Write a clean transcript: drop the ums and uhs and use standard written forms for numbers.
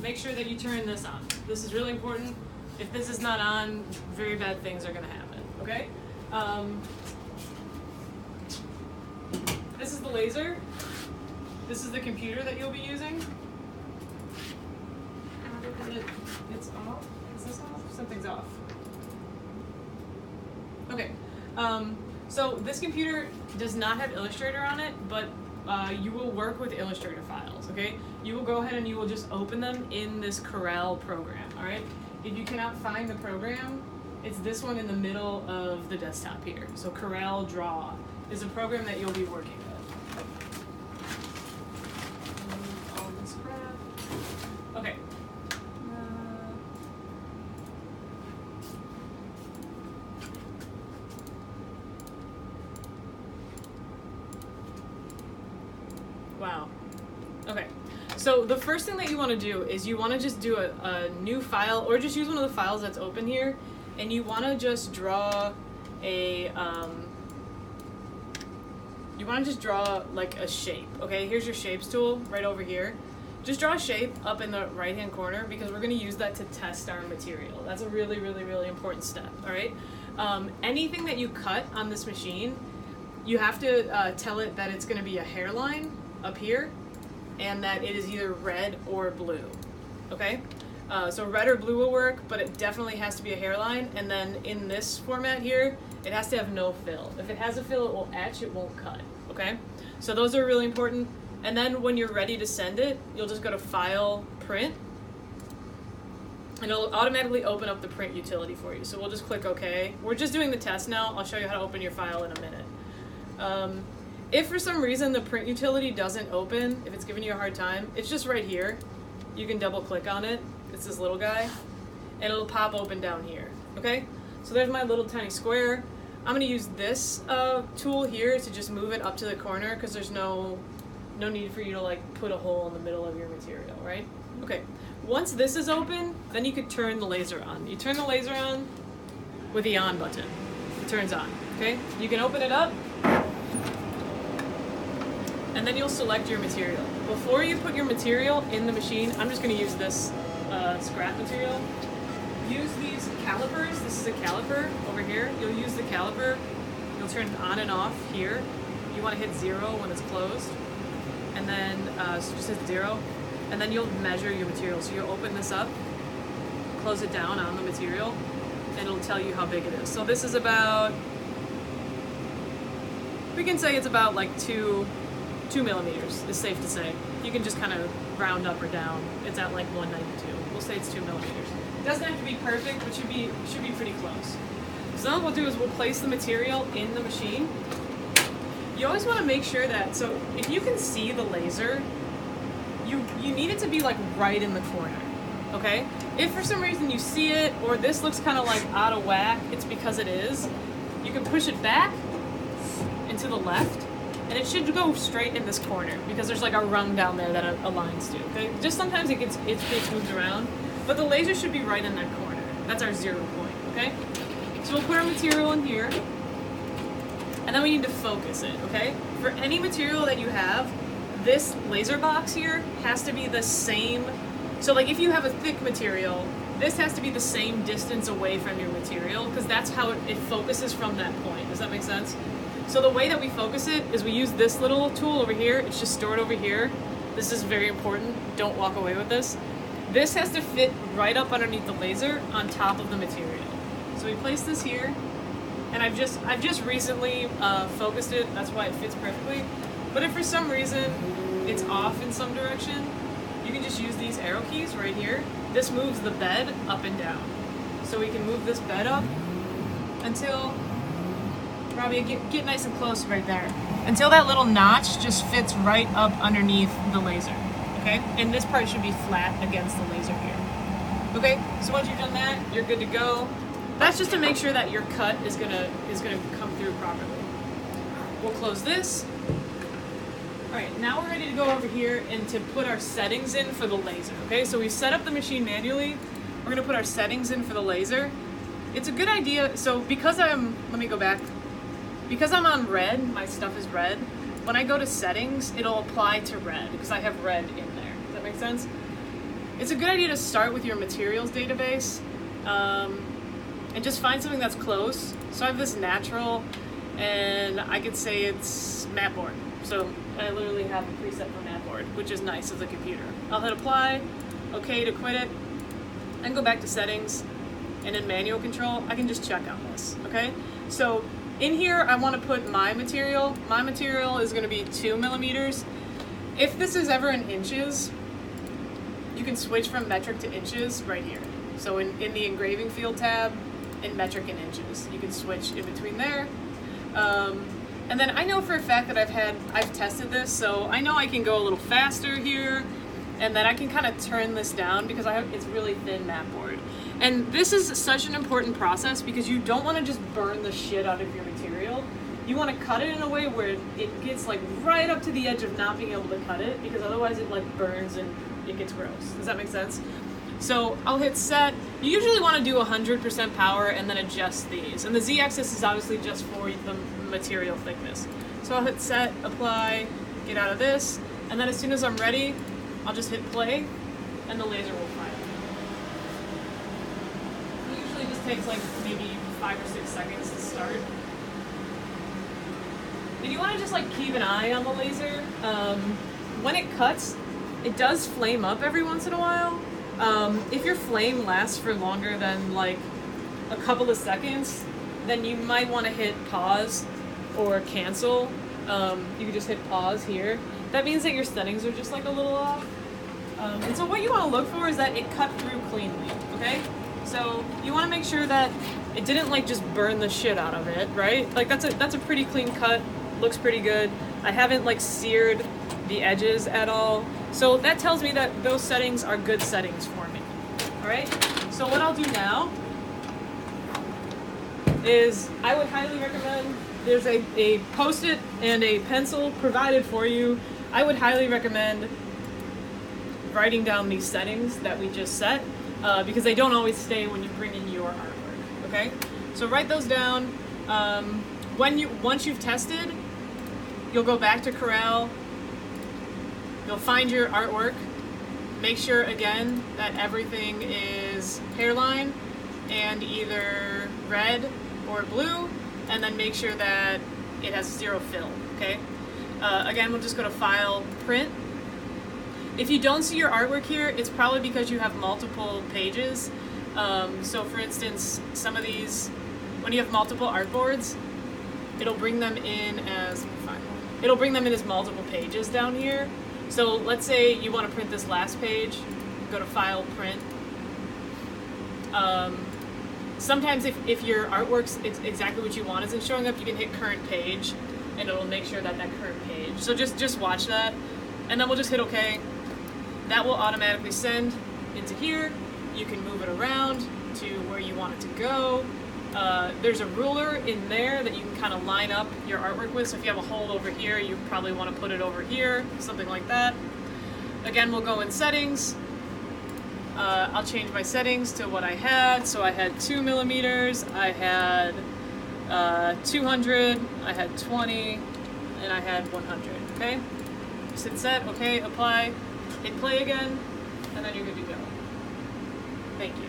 make sure that you turn this on. This is really important. If this is not on, very bad things are gonna happen, okay? This is the laser. This is the computer that you'll be using. It's off. Is this off? Something's off. Okay. So this computer does not have Illustrator on it, but you will work with Illustrator files, okay? You will go ahead and you will just open them in this Corel program, all right? If you cannot find the program, it's this one in the middle of the desktop here. So Corel Draw is a program that you'll be working with. All this crap. Okay. Wow. Okay. So the first thing that you want to do is you want to just do a new file, or just use one of the files that's open here, and you want to just draw a like a shape. Okay, here's your shapes tool right over here. Just draw a shape up in the right hand corner because we're going to use that to test our material. That's a really, really, really important step. All right. Anything that you cut on this machine, you have to tell it that it's going to be a hairline up here, and that it is either red or blue, okay? So red or blue will work, but it definitely has to be a hairline, and then in this format here, it has to have no fill. If it has a fill, it will etch, it won't cut, okay? So those are really important, and then when you're ready to send it, you'll just go to File, Print, and it'll automatically open up the print utility for you. So we'll just click OK. We're just doing the test now. I'll show you how to open your file in a minute. If for some reason the print utility doesn't open, if it's giving you a hard time, it's just right here. You can double click on it. It's this little guy, and it'll pop open down here, okay? So there's my little tiny square. I'm gonna use this tool here to just move it up to the corner because there's no need for you to like put a hole in the middle of your material, right? Okay, once this is open, then you could turn the laser on. You turn the laser on with the on button. It turns on, okay? You can open it up, and then you'll select your material. Before you put your material in the machine, I'm just going to use this scrap material. Use these calipers. This is a caliper over here. You'll use the caliper. You'll turn it on and off here. You want to hit 0 when it's closed. And then, so just hit 0. And then you'll measure your material. So you'll open this up, close it down on the material, and it'll tell you how big it is. So this is about, we can say it's about like 2 millimeters is safe to say. You can just kind of round up or down. It's at like 192. We'll say it's 2 millimeters. It doesn't have to be perfect, but should be pretty close. So then what we'll do is we'll place the material in the machine. You always want to make sure that, so if you can see the laser, you need it to be like right in the corner, okay? If for some reason you see it, or this looks kind of like out of whack, it's because it is. You can push it back and to the left, and it should go straight in this corner because there's like a rung down there that it aligns to, okay? Just sometimes it gets moved around, but the laser should be right in that corner. That's our 0 point, okay? So we'll put our material in here, and then we need to focus it, okay? For any material that you have, this laser box here has to be the same. So like if you have a thick material, this has to be the same distance away from your material because that's how it focuses from that point. Does that make sense? So the way that we focus it is we use this little tool over here. It's just stored over here. This is very important. Don't walk away with this. This has to fit right up underneath the laser on top of the material. So we place this here, and I've just recently focused it. That's why it fits perfectly. But if for some reason it's off in some direction, you can just use these arrow keys right here. This moves the bed up and down. So we can move this bed up until, Robbie, get nice and close right there. Until that little notch just fits right up underneath the laser, okay? And this part should be flat against the laser here. Okay, so once you've done that, you're good to go. That's just to make sure that your cut is gonna come through properly. We'll close this. All right, now we're ready to go over here and to put our settings in for the laser, okay? So we set up the machine manually. We're gonna put our settings in for the laser. It's a good idea, so because let me go back. Because I'm on red, my stuff is red, when I go to settings, it'll apply to red because I have red in there. Does that make sense? it's a good idea to start with your materials database and just find something that's close. So I have this natural, and I could say it's Mapboard. So I literally have a preset for Mapboard, which is nice as a computer. I'll hit apply, okay to quit it, and go back to settings, and in manual control, I can just check out this, okay? So in here, I want to put my material. My material is going to be 2 millimeters. If this is ever in inches, you can switch from metric to inches right here. So in the engraving field tab, in metric and inches, you can switch in between there. And then I know for a fact that I've tested this, so I know I can go a little faster here, and then I can kind of turn this down because it's really thin Mapboard. And this is such an important process because you don't want to just burn the shit out of your material. You want to cut it in a way where it gets like right up to the edge of not being able to cut it, because otherwise it like burns and it gets gross. Does that make sense? So I'll hit set. You usually want to do 100% power and then adjust these. And the Z-axis is obviously just for the material thickness. So I'll hit set, apply, get out of this, and then as soon as I'm ready, I'll just hit play, and the laser will fire. It usually just takes like maybe 5 or 6 seconds to start. And you want to just like keep an eye on the laser. When it cuts, it does flame up every once in a while. If your flame lasts for longer than like a couple of seconds, then you might want to hit pause or cancel. You can just hit pause here. That means that your settings are just like a little off. And so what you want to look for is that it cut through cleanly, okay? So you want to make sure that it didn't like just burn the shit out of it, right? Like that's a pretty clean cut, looks pretty good. I haven't like seared the edges at all. So that tells me that those settings are good settings for me, all right? So what I'll do now is I would highly recommend, there's a Post-it and a pencil provided for you. I would highly recommend writing down these settings that we just set because they don't always stay when you bring in your artwork, okay? So write those down. Once you've tested, you'll go back to Corel, you'll find your artwork, make sure again that everything is hairline and either red or blue, and then make sure that it has 0 fill, okay? Again, we'll just go to File, Print. If you don't see your artwork here, it's probably because you have multiple pages. So for instance, some of these, when you have multiple artboards, it'll bring them in as, multiple pages down here. So let's say you want to print this last page, go to File, Print. Sometimes if your artwork's exactly what you want isn't showing up, you can hit Current Page, and it'll make sure that current page. So just watch that, and then we'll just hit OK. That will automatically send into here. You can move it around to where you want it to go. There's a ruler in there that you can kind of line up your artwork with. So if you have a hole over here, you probably want to put it over here, something like that. Again, we'll go in settings. I'll change my settings to what I had. So I had 2 millimeters, I had 200, I had 20, and I had 100, okay? Just hit set, okay, apply, hit play again, and then you're good to go. Thank you.